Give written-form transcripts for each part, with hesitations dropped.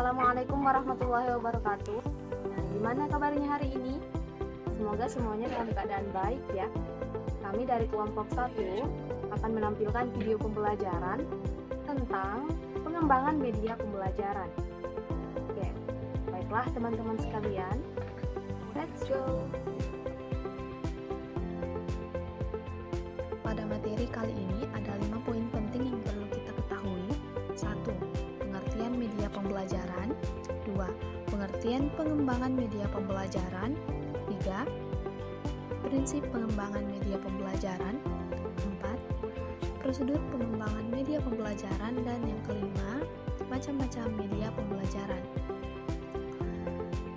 Assalamualaikum warahmatullahi wabarakatuh. Nah, gimana kabarnya hari ini? Semoga semuanya dalam keadaan baik ya. Kami dari kelompok 1 akan menampilkan video pembelajaran tentang pengembangan media pembelajaran. Oke, baiklah teman-teman sekalian, let's go! Pada materi kali ini ada 5 poin penting yang perlu kita ketahui. 1. Pengertian media pembelajaran. 2. Pengertian pengembangan media pembelajaran. 3. Prinsip pengembangan media pembelajaran. 4. Prosedur pengembangan media pembelajaran. Dan yang kelima, macam-macam media pembelajaran.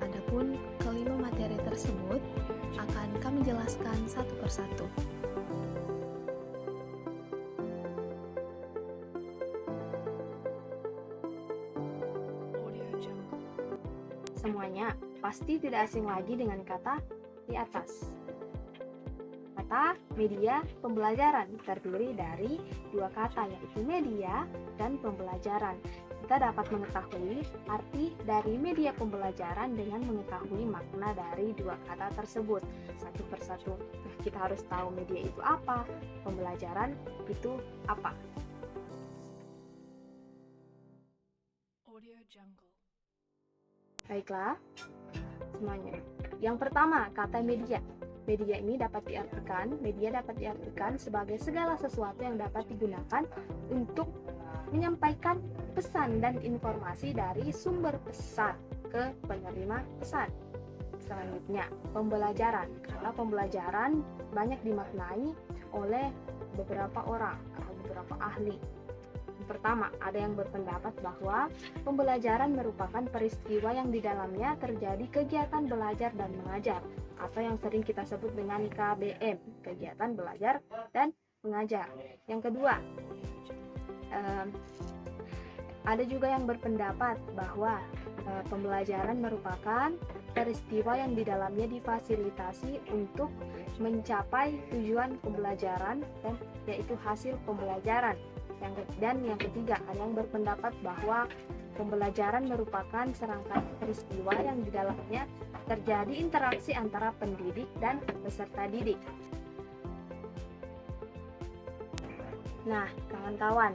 Adapun kelima materi tersebut akan kami jelaskan satu persatu. Semuanya pasti tidak asing lagi dengan kata di atas. Kata media pembelajaran terdiri dari dua kata, yaitu media dan pembelajaran. Kita dapat mengetahui arti dari media pembelajaran dengan mengetahui makna dari dua kata tersebut satu persatu. Kita harus tahu media itu apa, pembelajaran itu apa. Baiklah, semuanya. Yang pertama, kata media. Media dapat diartikan sebagai segala sesuatu yang dapat digunakan untuk menyampaikan pesan dan informasi dari sumber pesan ke penerima pesan. Selanjutnya, pembelajaran. Kata pembelajaran banyak dimaknai oleh beberapa orang atau beberapa ahli. Pertama, ada yang berpendapat bahwa pembelajaran merupakan peristiwa yang di dalamnya terjadi kegiatan belajar dan mengajar, atau yang sering kita sebut dengan KBM, kegiatan belajar dan mengajar. Yang kedua, ada juga yang berpendapat bahwa pembelajaran merupakan peristiwa yang di dalamnya difasilitasi untuk mencapai tujuan pembelajaran, dan yaitu hasil pembelajaran. Dan yang ketiga, ada yang berpendapat bahwa pembelajaran merupakan serangkaian peristiwa yang di dalamnya terjadi interaksi antara pendidik dan peserta didik. Nah, kawan-kawan,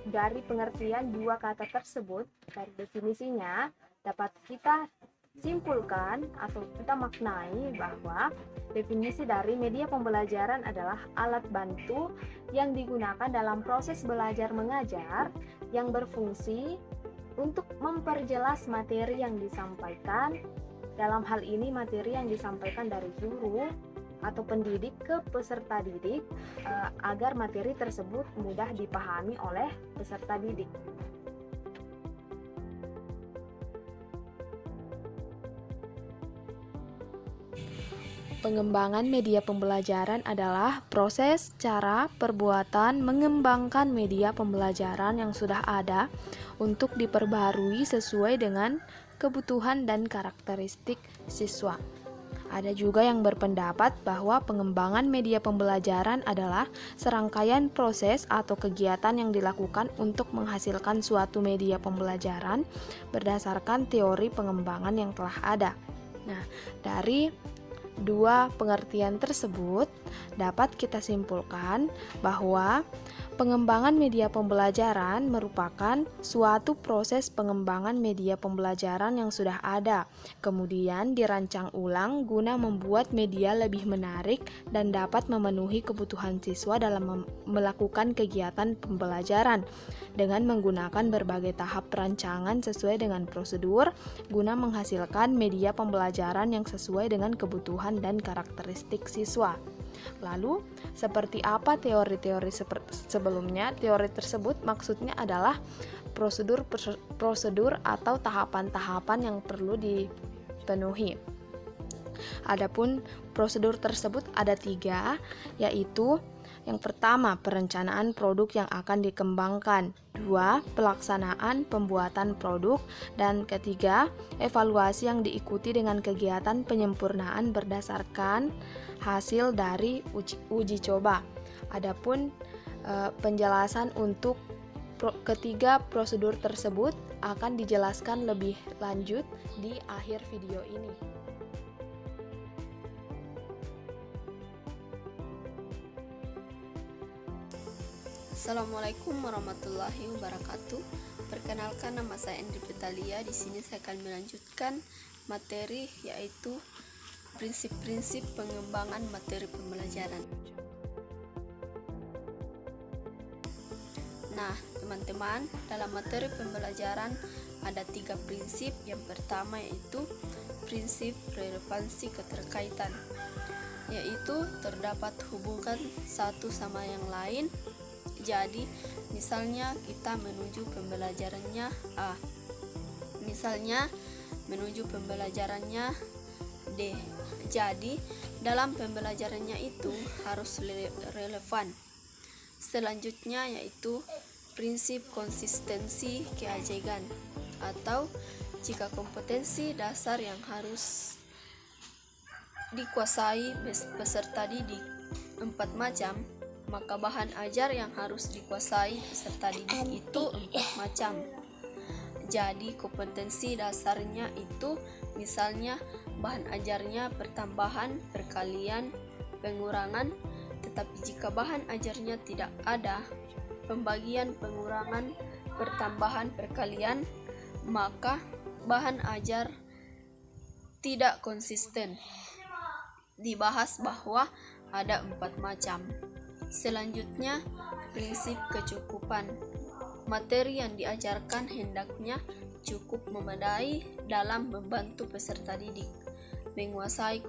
dari pengertian dua kata tersebut, dari definisinya dapat kita simpulkan atau kita maknai bahwa definisi dari media pembelajaran adalah alat bantu yang digunakan dalam proses belajar mengajar yang berfungsi untuk memperjelas materi yang disampaikan. Dalam hal ini materi yang disampaikan dari guru atau pendidik ke peserta didik agar materi tersebut mudah dipahami oleh peserta didik. Pengembangan media pembelajaran adalah proses, cara, perbuatan mengembangkan media pembelajaran yang sudah ada untuk diperbaharui sesuai dengan kebutuhan dan karakteristik siswa. Ada juga yang berpendapat bahwa pengembangan media pembelajaran adalah serangkaian proses atau kegiatan yang dilakukan untuk menghasilkan suatu media pembelajaran berdasarkan teori pengembangan yang telah ada. Nah, dari dua pengertian tersebut dapat kita simpulkan bahwa pengembangan media pembelajaran merupakan suatu proses pengembangan media pembelajaran yang sudah ada, kemudian dirancang ulang guna membuat media lebih menarik dan dapat memenuhi kebutuhan siswa dalam melakukan kegiatan pembelajaran dengan menggunakan berbagai tahap perancangan sesuai dengan prosedur guna menghasilkan media pembelajaran yang sesuai dengan kebutuhan dan karakteristik siswa. Lalu, seperti apa teori-teori sebelumnya? Teori tersebut maksudnya adalah prosedur atau tahapan-tahapan yang perlu dipenuhi. Adapun prosedur tersebut ada 3, yaitu yang pertama, perencanaan produk yang akan dikembangkan. 2, pelaksanaan pembuatan produk. Dan ketiga, evaluasi yang diikuti dengan kegiatan penyempurnaan berdasarkan hasil dari uji coba. Adapun penjelasan untuk Ketiga prosedur tersebut akan dijelaskan lebih lanjut di akhir video ini. Assalamualaikum warahmatullahi wabarakatuh. Perkenalkan, nama saya Endri Petalia. Di sini saya akan melanjutkan materi, yaitu prinsip-prinsip pengembangan materi pembelajaran. Nah, teman-teman, dalam materi pembelajaran ada 3 prinsip. Yang pertama yaitu prinsip relevansi keterkaitan, yaitu terdapat hubungan satu sama yang lain. Jadi, misalnya kita menuju pembelajarannya A, misalnya menuju pembelajarannya D. Jadi, dalam pembelajarannya itu harus relevan. Selanjutnya yaitu prinsip konsistensi keajegan, atau jika kompetensi dasar yang harus dikuasai peserta didik 4 macam, maka bahan ajar yang harus dikuasai peserta didik itu 4 macam. Jadi kompetensi dasarnya itu misalnya bahan ajarnya pertambahan, perkalian, pengurangan. Tetapi jika bahan ajarnya tidak ada pembagian, pengurangan, pertambahan, perkalian, maka bahan ajar tidak konsisten. Dibahas bahwa ada 4 macam. Selanjutnya, prinsip kecukupan. Materi yang diajarkan hendaknya cukup memadai dalam membantu peserta didik menguasai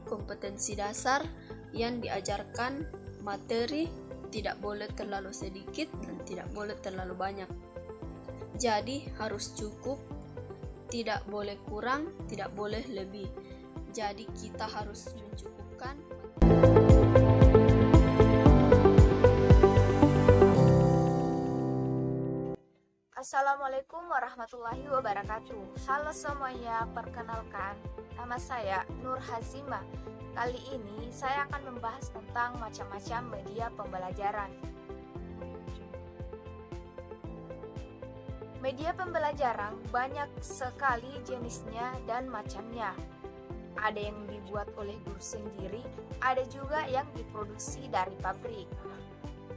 kompetensi dasar yang diajarkan. Materi tidak boleh terlalu sedikit dan tidak boleh terlalu banyak. Jadi harus cukup, tidak boleh kurang, tidak boleh lebih. Jadi kita harus mencukupkan. Assalamualaikum warahmatullahi wabarakatuh. Halo semuanya, perkenalkan, nama saya Nur Hazimah. Kali ini saya akan membahas tentang macam-macam media pembelajaran. Media pembelajaran banyak sekali jenisnya dan macamnya. Ada yang dibuat oleh guru sendiri, ada juga yang diproduksi dari pabrik.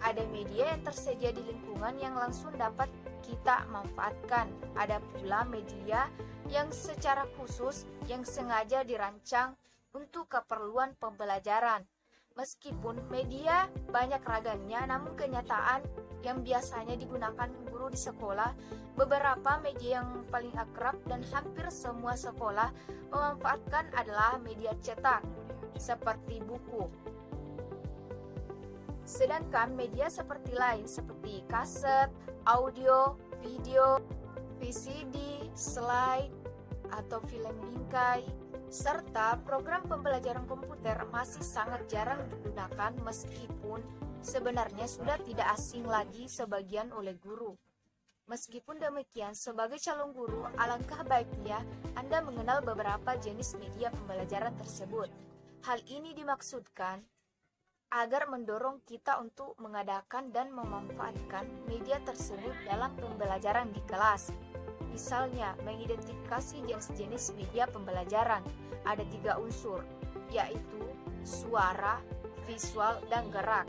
Ada media yang tersedia di lingkungan yang langsung dapat kita manfaatkan. Ada pula media yang secara khusus yang sengaja dirancang untuk keperluan pembelajaran. Meskipun media banyak ragamnya, namun kenyataan yang biasanya digunakan guru di sekolah, beberapa media yang paling akrab dan hampir semua sekolah memanfaatkan adalah media cetak seperti buku. Sedangkan media seperti lain seperti kaset, audio, video, VCD, slide, atau film bingkai, serta program pembelajaran komputer masih sangat jarang digunakan, meskipun sebenarnya sudah tidak asing lagi sebagian oleh guru. Meskipun demikian, sebagai calon guru, alangkah baiknya Anda mengenal beberapa jenis media pembelajaran tersebut. Hal ini dimaksudkan agar mendorong kita untuk mengadakan dan memanfaatkan media tersebut dalam pembelajaran di kelas. Misalnya, mengidentifikasi jenis-jenis media pembelajaran. Ada 3 unsur, yaitu suara, visual, dan gerak.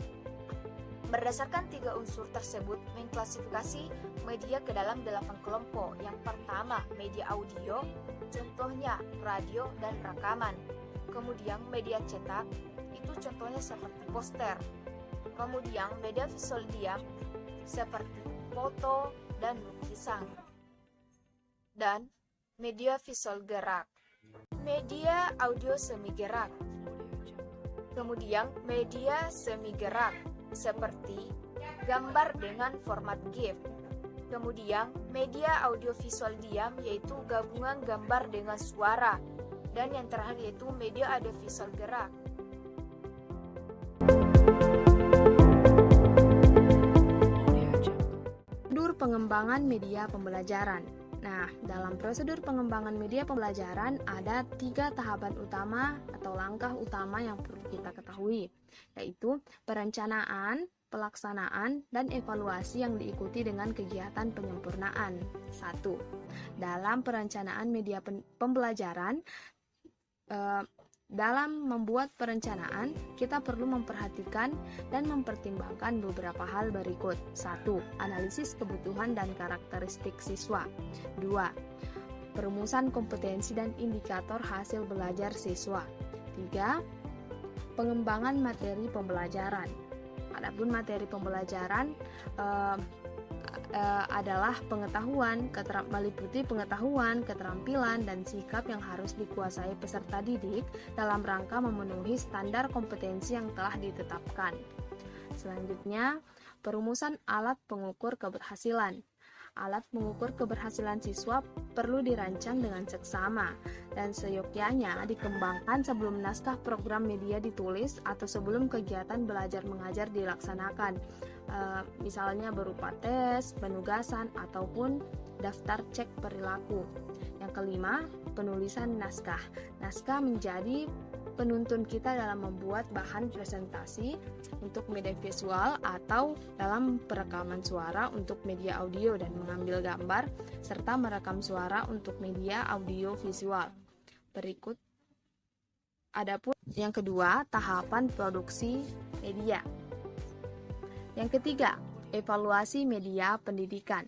Berdasarkan 3 unsur tersebut, mengklasifikasi media ke dalam 8 kelompok. Yang pertama, media audio, contohnya radio dan rekaman. Kemudian media cetak, itu contohnya seperti poster. Kemudian media visual diam seperti foto dan lukisan. Dan media visual gerak, media audio semi gerak. Kemudian media semi gerak seperti gambar dengan format GIF. Kemudian media audio visual diam, yaitu gabungan gambar dengan suara. Dan yang terakhir yaitu media audio visual gerak. Prosedur pengembangan media pembelajaran. Nah, dalam prosedur pengembangan media pembelajaran ada 3 tahapan utama atau langkah utama yang perlu kita ketahui, yaitu perencanaan, pelaksanaan, dan evaluasi yang diikuti dengan kegiatan penyempurnaan. 1. Dalam perencanaan media pembelajaran, dalam membuat perencanaan, kita perlu memperhatikan dan mempertimbangkan beberapa hal berikut. 1. Analisis kebutuhan dan karakteristik siswa. 2. Perumusan kompetensi dan indikator hasil belajar siswa. 3. Pengembangan materi pembelajaran. Adapun materi pembelajaran adalah meliputi pengetahuan, keterampilan, dan sikap yang harus dikuasai peserta didik dalam rangka memenuhi standar kompetensi yang telah ditetapkan. Selanjutnya, perumusan alat pengukur keberhasilan. Alat pengukur keberhasilan siswa perlu dirancang dengan seksama dan seyogyanya dikembangkan sebelum naskah program media ditulis atau sebelum kegiatan belajar mengajar dilaksanakan, misalnya berupa tes, penugasan, ataupun daftar cek perilaku. Yang kelima, penulisan naskah. Naskah menjadi penuntun kita dalam membuat bahan presentasi untuk media visual atau dalam perekaman suara untuk media audio dan mengambil gambar serta merekam suara untuk media audio visual. Berikut adapun yang kedua, tahapan produksi media. Yang ketiga, evaluasi media pendidikan.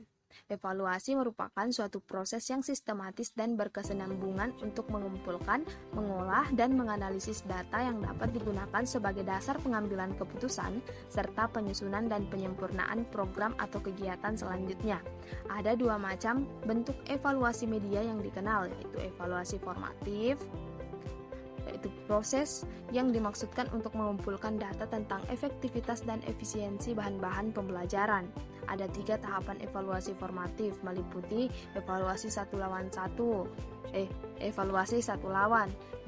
Evaluasi merupakan suatu proses yang sistematis dan berkesinambungan untuk mengumpulkan, mengolah, dan menganalisis data yang dapat digunakan sebagai dasar pengambilan keputusan, serta penyusunan dan penyempurnaan program atau kegiatan selanjutnya. Ada dua macam bentuk evaluasi media yang dikenal, yaitu evaluasi formatif, yaitu proses yang dimaksudkan untuk mengumpulkan data tentang efektivitas dan efisiensi bahan-bahan pembelajaran. Ada 3 tahapan evaluasi formatif, meliputi evaluasi satu lawan,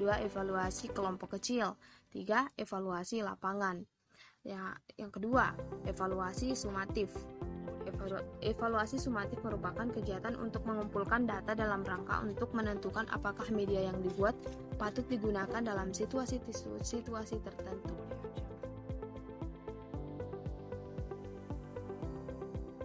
2 evaluasi kelompok kecil, 3 evaluasi lapangan. Yang kedua, evaluasi sumatif. Evaluasi sumatif merupakan kegiatan untuk mengumpulkan data dalam rangka untuk menentukan apakah media yang dibuat patut digunakan dalam situasi tertentu.